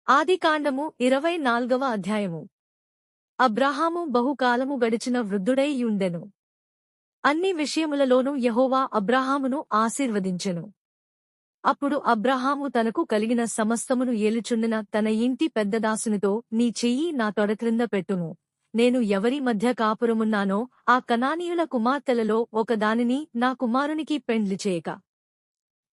ఆదికాండము 24వ అధ్యాయము. అబ్రాహాము బహుకాలము గడిచిన వృద్ధుడై యుండెను. అన్ని విషయములలోనూ యెహోవా అబ్రాహామును ఆశీర్వదించెను. అప్పుడు అబ్రాహాము తనకు కలిగిన సమస్తమును ఏలుచుండిన తన ఇంటి పెద్దదాసునితో, నీ చెయ్యి నా తొడక్రింద పెట్టుము. నేను ఎవరి మధ్య కాపురమున్నానో ఆ కనానీయుల కుమార్తెలలో ఒకదానిని నా కుమారునికి పెండ్లి చేయక,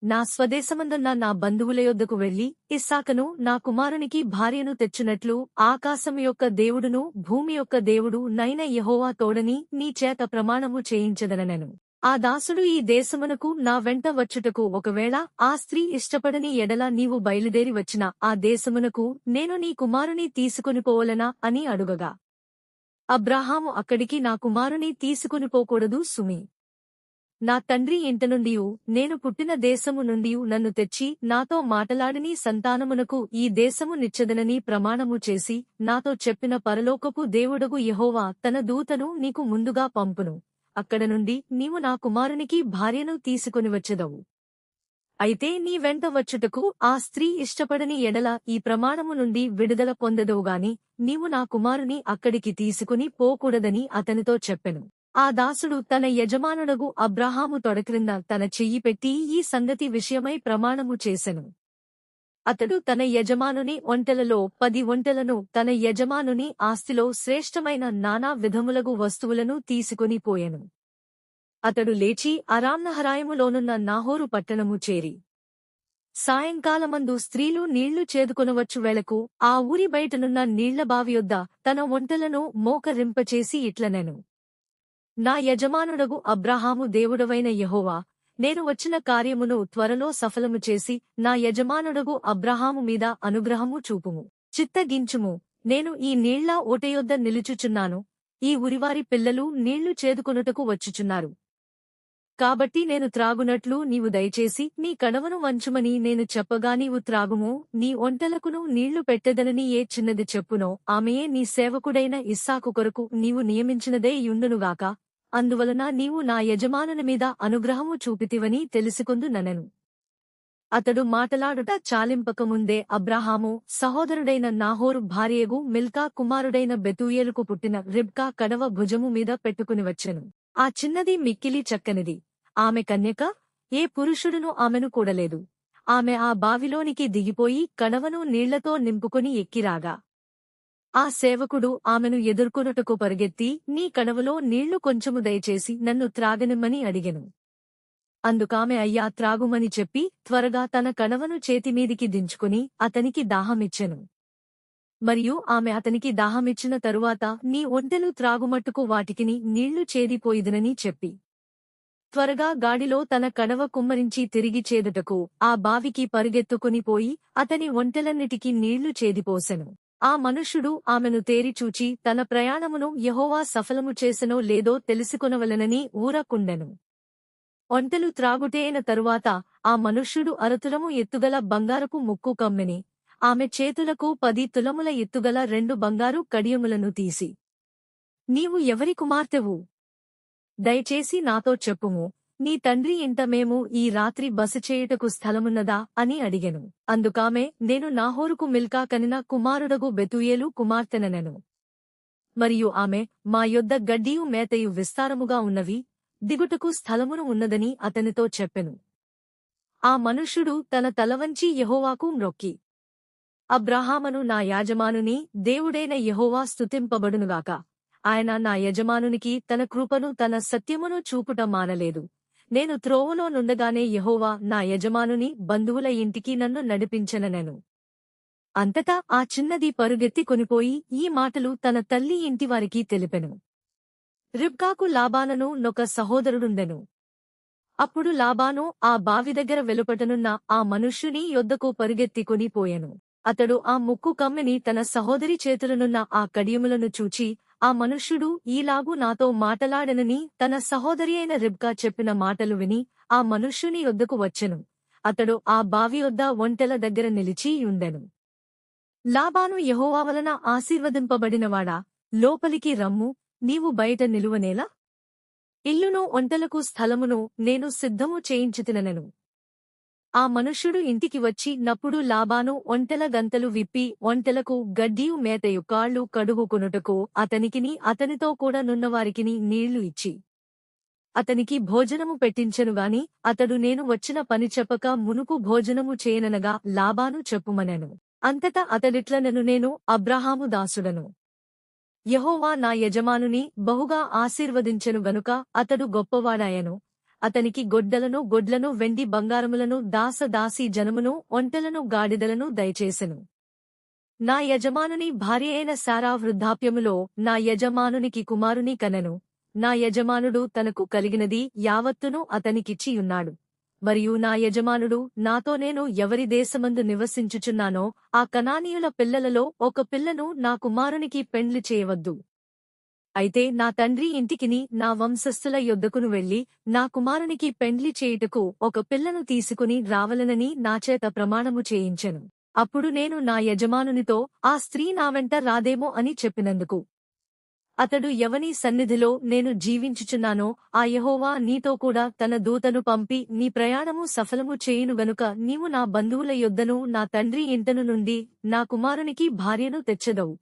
నా స్వదేశమందున్న నా బంధువుల యొద్దకు వెళ్లి ఇస్సాకును నా కుమారునికి భార్యను తెచ్చునట్లు ఆకాశము యొక్క దేవుడును భూమి యొక్క దేవుడు నైన యెహోవా తోడని నీ చేత ప్రమాణము చేయించదనెను. ఆ దాసుడు ఈ దేశమునకు నా వెంట వచ్చుటకు ఒకవేళ ఆ స్త్రీ ఇష్టపడని ఎడల నీవు బయలుదేరి వచ్చిన ఆ దేశమునకు నేను నీ కుమారుని తీసుకొనిపోవలనా అని అడుగగా, అబ్రాహాము అక్కడికి నా కుమారుని తీసుకొనిపోకూడదు సుమీ. నా తండ్రి ఇంట నుండియు నేను పుట్టిన దేశము నుండియు నన్ను తెచ్చి నాతో మాటలాడని సంతానమునకు ఈ దేశము నిచ్చెదనని ప్రమాణము చేసి నాతో చెప్పిన పరలోకపు దేవుడగు యెహోవా తన దూతను నీకు ముందుగా పంపును. అక్కడ నుండి నీవు నా కుమారునికి భార్యను తీసుకొని వచ్చెదవు. అయితే నీ వెంట వచ్చుటకు ఆ స్త్రీ ఇష్టపడని ఎడల ఈ ప్రమాణము నుండి విడుదల పొందదవుగాని నీవు నా కుమారుని అక్కడికి తీసుకుని పోకూడదని అతనితో చెప్పెను. ఆ దాసుడు తన యజమానుడగు అబ్రాహాము తొడక్రింద తన చెయ్యి పెట్టి ఈ సంగతి విషయమై ప్రమాణము చేసెను. అతడు తన యజమానుని ఒంటెలలో 10 ఒంటెలను, తన యజమానుని ఆస్తిలో శ్రేష్టమైన నానా విధములగు వస్తువులను తీసుకుని పోయెను. అతడు లేచి అరామ్నహరాయములోనున్న నాహోరు పట్టణము చేరి, సాయంకాలమందు స్త్రీలు నీళ్లు చేదుకొనవచ్చు వేళకు ఆ ఊరి బయటనున్న నీళ్లబావి యొద్ద తన ఒంటెలను మోకరింపచేసి ఇట్లనెను, నా యజమానుడగు అబ్రాహాము దేవుడవైన యెహోవా, నేను వచ్చిన కార్యమును త్వరలో సఫలము చేసి నా యజమానుడగు అబ్రాహాము మీద అనుగ్రహము చూపుము. చిత్తగించుము. నేను ఈ నీళ్ల ఓటెయొద్ద నిలుచుచున్నాను. ఈ ఉరివారి పిల్లలు నీళ్లు చేదుకొనుటకు వచ్చుచున్నారు. కాబట్టి నేను త్రాగునట్లు నీవు దయచేసి నీ కడవను వంచుమని నేను చెప్పగా నీవు త్రాగుము. నీ ఒంటెలకును నీళ్లు పెట్టెదనని ఏ చిన్నది చెప్పునో ఆమెయే నీ సేవకుడైన ఇస్సాకు కొరకు నీవు నియమించినదే యుండునుగాక. అందువలన నీవు నా యజమానుని మీద అనుగ్రహము చూపితివని తెలుసుకొందుననెను. అతడు మాటలాడుట చాలింపకముందే అబ్రాహాము సహోదరుడైన నాహోరు భార్యగు మిల్కా కుమారుడైన బెతూయేలుకు పుట్టిన రిబ్కా కడవ భుజము మీద పెట్టుకుని వచ్చెను. ఆ చిన్నది మిక్కిలి చక్కనిది. ఆమె కన్యక, ఏ పురుషుడును ఆమెను కూడలేదు. ఆమె ఆ బావిలోనికి దిగిపోయి కడవను నీళ్లతో నింపుకొని ఎక్కిరాగా, ఆ సేవకుడు ఆమెను ఎదుర్కొనుటకు పరుగెత్తి, నీ కడవలో నీళ్లు కొంచెము దయచేసి నన్ను త్రాగనిమ్మని అడిగెను. అందుకామె అయ్యా త్రాగుమని చెప్పి త్వరగా తన కడవను చేతిమీదికి దించుకుని అతనికి దాహమిచ్చెను. మరియు ఆమె అతనికి దాహమిచ్చిన తరువాత, నీ ఒంటెలు త్రాగుమట్టుకు వాటికిని నీళ్లు చేదిపోయిదునని చెప్పి త్వరగా గాడిలో తన కడవ కుమ్మరించి తిరిగి చేదుటకు ఆ బావికి పరుగెత్తుకుని పోయి అతని ఒంటెలన్నిటికీ నీళ్లు చేదిపోసెను. ఆ మనుష్యుడు ఆమెను తేరిచూచి తన ప్రయాణమును యెహోవా సఫలము చేసెనో లేదో తెలుసుకొనవలెనని ఊరకుండెను. ఒంటెలు త్రాగుటేన తరువాత ఆ మనుష్యుడు అరతులము ఎత్తుగల బంగారపు ముక్కు కమ్మెని, ఆమె చేతులకు 10 తులముల ఎత్తుగల 2 బంగారు కడియములను తీసి, నీవు ఎవరి కుమార్తెవు? దయచేసి నాతో చెప్పుము. నీ తండ్రి ఇంట మేము ఈ రాత్రి బస చేయుటకు స్థలమున్నదా అని అడిగెను. అందుకామె, నేను నాహోరుకు మిల్కా కనిన కుమారుడగు బెతూయేలు కుమార్తెననెను. మరియు ఆమె, మా యొద్ద గడ్డియు మేతయు విస్తారముగా ఉన్నవి, దిగుటకు స్థలమును ఉన్నదని అతనితో చెప్పెను. ఆ మనుష్యుడు తన తలవంచి యెహోవాకు మ్రొక్కి, అబ్రాహామును నా యాజమానుని దేవుడైన యెహోవా స్తుతింపబడునుగాక. ఆయన నా యజమానునికి తన కృపను తన సత్యమును చూపుట మానలేదు. నేను త్రోవలో నుండగానే యెహోవా నా యజమానుని బంధువుల ఇంటికి నన్ను నడిపించెననెను. అంతటా ఆ చిన్నది పరుగెత్తి కొనిపోయి ఈ మాటలు తన తల్లి ఇంటివారికి తెలిపెను. రిబ్కాకు లాబానను నొక సహోదరుడుండెను. అప్పుడు లాబాను ఆ బావి దగ్గర వెలుపటనున్న ఆ మనుష్యుని యొద్దకు పరుగెత్తికొని పోయెను. అతడు ఆ ముక్కు కమ్మిని తన సహోదరి చేతులనున్న ఆ కడియములను చూచి, ఆ మనుష్యుడు ఈలాగు నాతో మాటలాడెనని తన సహోదరి అయిన రిబ్కా చెప్పిన మాటలు విని ఆ మనుష్యుని యొద్దకు వచ్చెను. అతడు ఆ బావి యొద్ద ఒంటెల దగ్గర నిలిచి యుండెను. లాబాను, యెహోవా వలన ఆశీర్వదింపబడినవాడా, లోపలికి రమ్ము, నీవు బయట నిలువనేలా? ఇల్లును ఒంటెలకు స్థలమును నేను సిద్ధము చేయించితినెను. ఆ మనుష్యుడు ఇంటికి వచ్చి నప్పుడు లాబాను ఒంటెల గంతలు విప్పి ఒంటెలకు గడ్డియు మేతయు కాళ్ళు కడుగుకొనుటకు అతనికిని అతనితో కూడా నున్నవారికిని నీళ్లు ఇచ్చి అతనికి భోజనము పెట్టించెనుగాని అతడు నేను వచ్చిన పని చెప్పక మునుపు భోజనము చేయననగా లాబాను చెప్పుమనెను. అంతటా అతడిట్లనెను, నేను అబ్రాహాము దాసుడను. యెహోవా నా యజమానుని బహుగా ఆశీర్వదించెను గనుక అతడు గొప్పవాడాయెను. అతనికి గొడ్లను వెండి బంగారములను దాసదాసీ జనమును ఒంటెలను గాడిదలను దయచేసెను. నా యజమానుని భార్యయైన శారా వృద్ధాప్యములో నా యజమానునికి కుమారుని కనెను. నా యజమానుడు తనకు కలిగినది యావత్తును అతనికిచ్చియున్నాడు. మరియు నా యజమానుడు నాతో నేను ఎవరి దేశమందు నివసించుచున్నానో ఆ కనానీయుల పిల్లలలో ఒక పిల్లను నా కుమారునికి పెండ్లి చేయవద్దు. అయితే నా తండ్రి ఇంటికిని నా వంశస్థుల యొద్దకును వెళ్లి నా కుమారునికి పెండ్లి చేయుటకు ఒక పిల్లను తీసుకుని రావలెనని నాచేత ప్రమాణము చేయించెను. అప్పుడు నేను నా యజమానునితో ఆ స్త్రీ నా వెంట రాదేమో అని చెప్పినందుకు అతడు ఎవని సన్నిధిలో నేను జీవించుచున్నానో ఆ యెహోవా నీతో కూడా తన దూతను పంపి నీ ప్రయాణము సఫలము చేయును గనుక నీవు నా బంధువుల యొద్దను నా తండ్రి ఇంటను నుండి నా కుమారునికి భార్యను తెచ్చెదవు.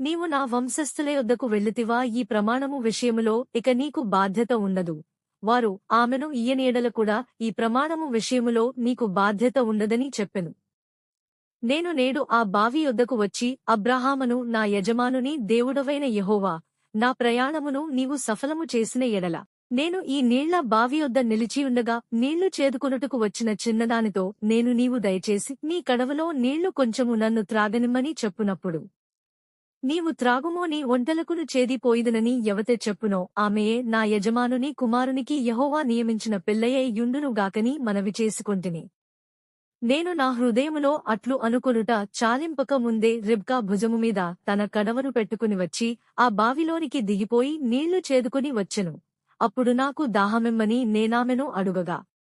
నీవు నా వంశస్థుల యొద్దకు వెళ్ళుతివా? ఈ ప్రమాణము విషయములో ఇక నీకు బాధ్యత ఉండదు. వారు ఆమెను ఇయ్యనేడల కూడా ఈ ప్రమాణము విషయములో నీకు బాధ్యత ఉండదని చెప్పెను. నేను నేడు ఆ బావి యొద్దకు వచ్చి అబ్రాహామును నా యజమానుని దేవుడవైన యెహోవా, నా ప్రయాణమును నీవు సఫలము చేసిన ఎడల నేను ఈ నీళ్ల బావి యొద్ద నిలిచియుండగా నీళ్లు చేదుకొనుటకు వచ్చిన చిన్నదానితో నేను నీవు దయచేసి నీ కడవలో నీళ్లు కొంచెము నన్ను త్రాగనిమ్మని చెప్పునప్పుడు నీవు త్రాగుమో నీ ఒంటెలకును చేదిపోయిదనని ఎవతే చెప్పునో ఆమెయే నా యజమానుని కుమారునికి యెహోవా నియమించిన పిల్లయే యుండునుగాకని మనవి చేసుకొంటిని. నేను నా హృదయములో అట్లు అనుకొనుట చాలింపక ముందే రిబ్కా భుజముమీద తన కడవను పెట్టుకుని వచ్చి ఆ బావిలోనికి దిగిపోయి నీళ్లు చేదుకుని వచ్చెను. అప్పుడు నాకు దాహమిమ్మని నేనామెను అడుగగా